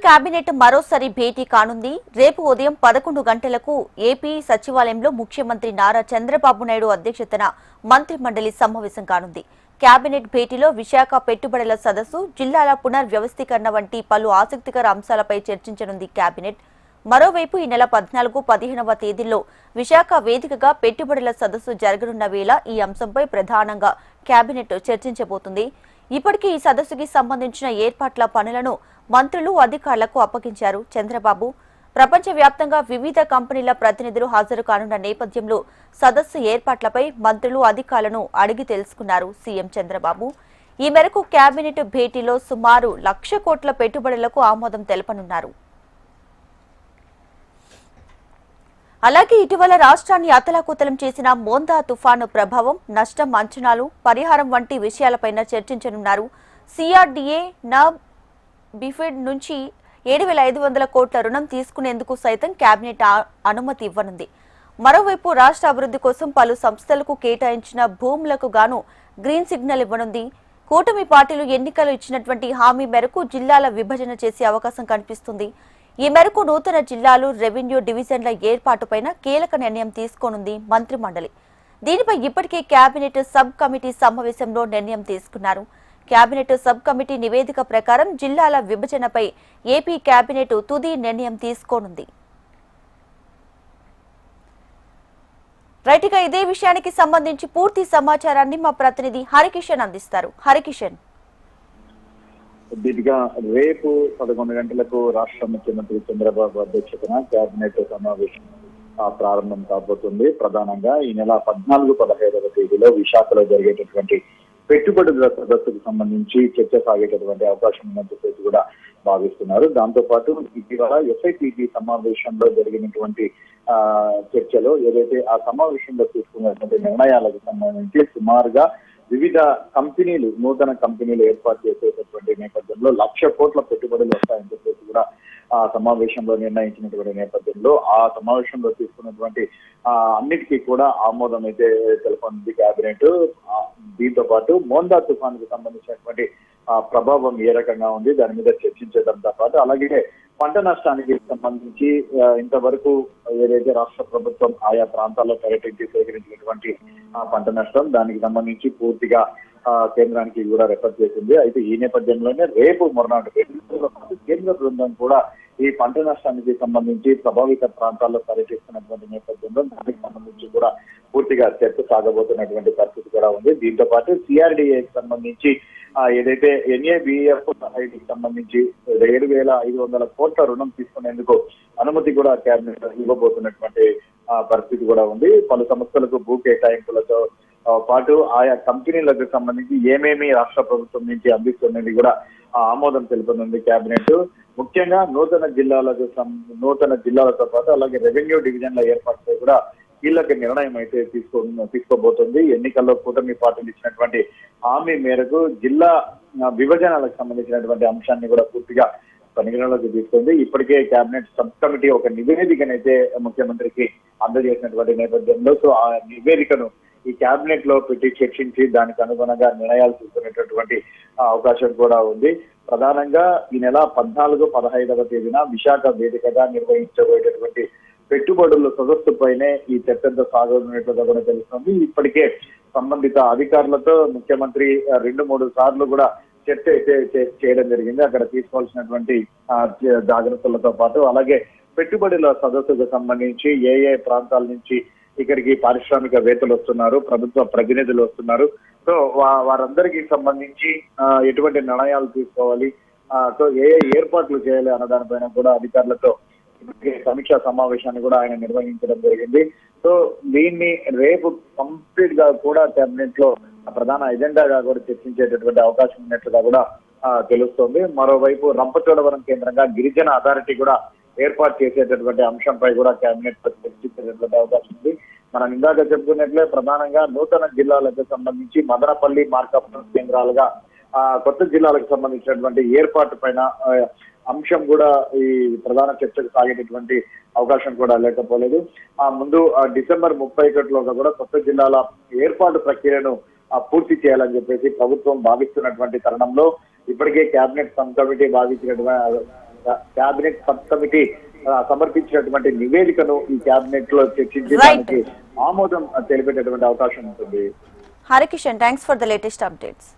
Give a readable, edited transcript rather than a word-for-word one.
Cabinet మరోసారి భేటీ కానుంది. రేపు ఉదయం 11 గంటలకు ఏపీ సచివాలయంలో ముఖ్యమంత్రి నారా చంద్రబాబు నాయుడు అధ్యక్షతన మంత్రి మండలి సమావేశం కానుంది. కేబినెట్ భేటీలో విశాఖ పెట్టుబడుల సదస్సు, జిల్లాల పునర్వ్యవస్థీకరణ వంటి పలు ఆసక్తికర అంశాలపై చర్చించనుంది కేబినెట్. మరోవైపు ఈ నెల 14, 15వ తేదీల్లో విశాఖ వేదికగా పెట్టుబడుల సదస్సు జరగనున్న వేళ ఈ అంశంపై ప్రధానంగా కేబినెట్ చర్చించబోతుంది. ఇప్పటికే ఈ సదస్సుకి సంబంధించిన ఏర్పాట్ల పనులను మంత్రులు, అధికారులకు అప్పగించారు చంద్రబాబు. ప్రపంచవ్యాప్తంగా వివిధ కంపెనీల ప్రతినిధులు హాజరు కానున్న నేపథ్యంలో సదస్సు ఏర్పాట్లపై మంత్రులు, అధికారులను అడిగి తెలుసుకున్నారు సీఎం చంద్రబాబు. ఈ మేరకు కేబినెట్ భేటీలో సుమారు 1,00,000 కోట్ల పెట్టుబడులకు ఆమోదం తెలపనున్నారు. అలాగే ఇటీవల రాష్ట్రాన్ని అతలాకుతలం చేసిన మోందా తుఫాను ప్రభావం, నష్టం అంచనాలు, పరిహారం వంటి విషయాలపైన చర్చించనున్నారు. సిఆర్డీఏ, నబ్, బిఫిడ్ నుంచి 7,500 కోట్ల రుణం తీసుకునేందుకు సైతం కేబినెట్ అనుమతి ఇవ్వనుంది. మరోవైపు రాష్ట్ర అభివృద్ధి కోసం పలు సంస్థలకు కేటాయించిన భూములకు గాను గ్రీన్ సిగ్నల్ ఇవ్వనుంది. కూటమి పార్టీలు ఎన్నికలు ఇచ్చినటువంటి హామీ మేరకు జిల్లాల విభజన చేసే అవకాశం కనిపిస్తుంది. ఈ మేరకు నూతన జిల్లాలు, రెవెన్యూ డివిజన్ల ఏర్పాటుపైన కీలక నిర్ణయం తీసుకోనుంది మంత్రి మండలి. దీనిపై ఇప్పటికే కేబినెట్ సబ్ కమిటీ సమావేశంలో నిర్ణయం తీసుకున్నారు. కేబినెట్ సబ్ కమిటీ నివేదిక ప్రకారం జిల్లాల విభజనపై ఏపీ కేబినెట్ తుది నిర్ణయం తీసుకోనుంది. రైట్గా ఇదే విషయానికి సంబంధించి పూర్తి సమాచారాన్ని మా ప్రతినిధి హరికిషన్ అందిస్తారు. హరికిషన్, దీనిగా రేపు 11 గంటలకు రాష్ట్ర ముఖ్యమంత్రి చంద్రబాబు అధ్యక్షతన కేబినెట్ సమావేశం ప్రారంభం కాబోతుంది. ప్రధానంగా ఈ నెల 14, 15వ తేదీలో విశాఖలో జరిగేటటువంటి పెట్టుబడుల సదస్సుకు సంబంధించి చర్చ సాగేటటువంటి అవకాశం ఉందని చెప్పేసి కూడా భావిస్తున్నారు. దాంతో పాటు ఇటీవల ఎస్ఐపిటి సమావేశంలో జరిగినటువంటి చర్చలో ఏదైతే ఆ సమావేశంలో తీసుకున్నటువంటి నిర్ణయాలకు సంబంధించి సుమారుగా వివిధ కంపెనీలు, నూతన కంపెనీలు ఏర్పాటు చేసేటటువంటి నేపథ్యంలో 1,00,000 కోట్ల పెట్టుబడులు వస్తాయని చెప్పేసి కూడా ఆ సమావేశంలో నిర్ణయించినటువంటి నేపథ్యంలో ఆ సమావేశంలో తీసుకున్నటువంటి అన్నిటికీ కూడా ఆమోదం అయితే తెలపనుంది కేబినెట్. దీంతో పాటు మోందా తుఫానుకు సంబంధించినటువంటి ప్రభావం ఏ రకంగా ఉంది దాని మీద చర్చించడంతో పాటు అలాగే పంట నష్టానికి సంబంధించి ఇంతవరకు ఏదైతే రాష్ట్ర ప్రభుత్వం ఆయా ప్రాంతాల్లో పర్యటించి సేకరించినటువంటి పంట నష్టం, దానికి సంబంధించి పూర్తిగా కేంద్రానికి కూడా రెఫర్ చేసింది. అయితే ఈ నేపథ్యంలోనే రేపు మరునాడు కేంద్ర బృందం కూడా ఈ పంట నష్టానికి సంబంధించి ప్రభావిత ప్రాంతాల్లో పర్యటిస్తున్నటువంటి నేపథ్యంలో దానికి సంబంధించి కూడా పూర్తిగా చర్చ సాగబోతున్నటువంటి పరిస్థితి కూడా ఉంది. దీంతో పాటు సిఆర్డీఏకి సంబంధించి ఏదైతే ఎన్ఏబిఎఫ్ సొసైటీకి సంబంధించి 7,500 కోట్ల రుణం తీసుకునేందుకు అనుమతి కూడా కేబినెట్ ఇవ్వబోతున్నటువంటి పరిస్థితి కూడా ఉంది. పలు సంస్థలకు భూ కేటాయింపులతో పాటు ఆయా కంపెనీలకు సంబంధించి ఏమేమి రాష్ట్ర ప్రభుత్వం నుంచి అందిస్తున్నది కూడా ఆమోదం తెలుపనుంది కేబినెట్. ముఖ్యంగా నూతన జిల్లాలతో పాటు అలాగే రెవెన్యూ డివిజన్ల ఏర్పాటుపై కూడా కీలక నిర్ణయం అయితే తీసుకోబోతుంది. ఎన్నికల్లో కూటమి పార్టీలు ఇచ్చినటువంటి హామీ మేరకు జిల్లా విభజనలకు సంబంధించినటువంటి అంశాన్ని కూడా పూర్తిగా పరిగణలోకి తీసుకుంది. ఇప్పటికే కేబినెట్ సబ్ కమిటీ ఒక నివేదికనైతే ముఖ్యమంత్రికి అందజేసినటువంటి నేపథ్యంలో సో ఆ నివేదికను ఈ కేబినెట్ లో పెట్టి చర్చించి దానికి అనుగుణంగా నిర్ణయాలు తీసుకునేటటువంటి అవకాశం కూడా ఉంది. ప్రధానంగా ఈ నెల 14, 15వ తేదీన విశాఖ వేదికగా నిర్వహించబోయేటటువంటి పెట్టుబడుల సదస్సు పైనే ఈ చర్చ సాగనున్నట్లుగా కూడా తెలుస్తుంది. ఇప్పటికే సంబంధిత అధికారులతో ముఖ్యమంత్రి 2-3 సార్లు కూడా చర్చ అయితే చేయడం జరిగింది. అక్కడ తీసుకోవాల్సినటువంటి జాగ్రత్తలతో పాటు అలాగే పెట్టుబడుల సదస్సుకు సంబంధించి ఏ ప్రాంతాల నుంచి ఇక్కడికి పారిశ్రామికవేత్తలు వస్తున్నారు, ప్రభుత్వ ప్రతినిధులు వస్తున్నారు, సో వారందరికీ సంబంధించి ఎటువంటి నిర్ణయాలు తీసుకోవాలి, సో ఏ ఏర్పాట్లు చేయాలి అన్న దానిపైన కూడా అధికారులతో సమీక్షా సమావేశాన్ని కూడా ఆయన నిర్వహించడం జరిగింది. సో దీన్ని రేపు కంప్లీట్ గా కూడా కేబినెట్ లో ప్రధాన ఎజెండాగా కూడా చర్చించేటటువంటి అవకాశం ఉన్నట్లుగా కూడా తెలుస్తోంది. మరోవైపు రంపచోడవరం కేంద్రంగా గిరిజన అథారిటీ కూడా ఏర్పాటు చేసేటటువంటి అంశంపై కూడా కేబినెట్ చర్చించేటటువంటి అవకాశం ఉంది. మనం ఇందాక చెప్పుకున్నట్లే ప్రధానంగా నూతన జిల్లాలకు సంబంధించి మదనపల్లి, మార్కాపురం కేంద్రాలుగా కొత్త జిల్లాలకు సంబంధించినటువంటి ఏర్పాటు పైన అంశం కూడా ఈ ప్రధాన చర్చకు సాగేటటువంటి అవకాశం కూడా లేకపోలేదు. ముందు డిసెంబర్ 31 కూడా కొత్త జిల్లాల ఏర్పాటు ప్రక్రియను పూర్తి చేయాలని చెప్పేసి ప్రభుత్వం భావిస్తున్నటువంటి తరుణంలో ఇప్పటికే cabinet sub committee cabinet sub committee సమర్పించినటువంటి నివేదికను ఈ కేబినెట్ లో చర్చించడానికి ఆమోదం తెలిపేటటువంటి అవకాశం ఉంటుంది. Harikishan, thanks for the latest updates.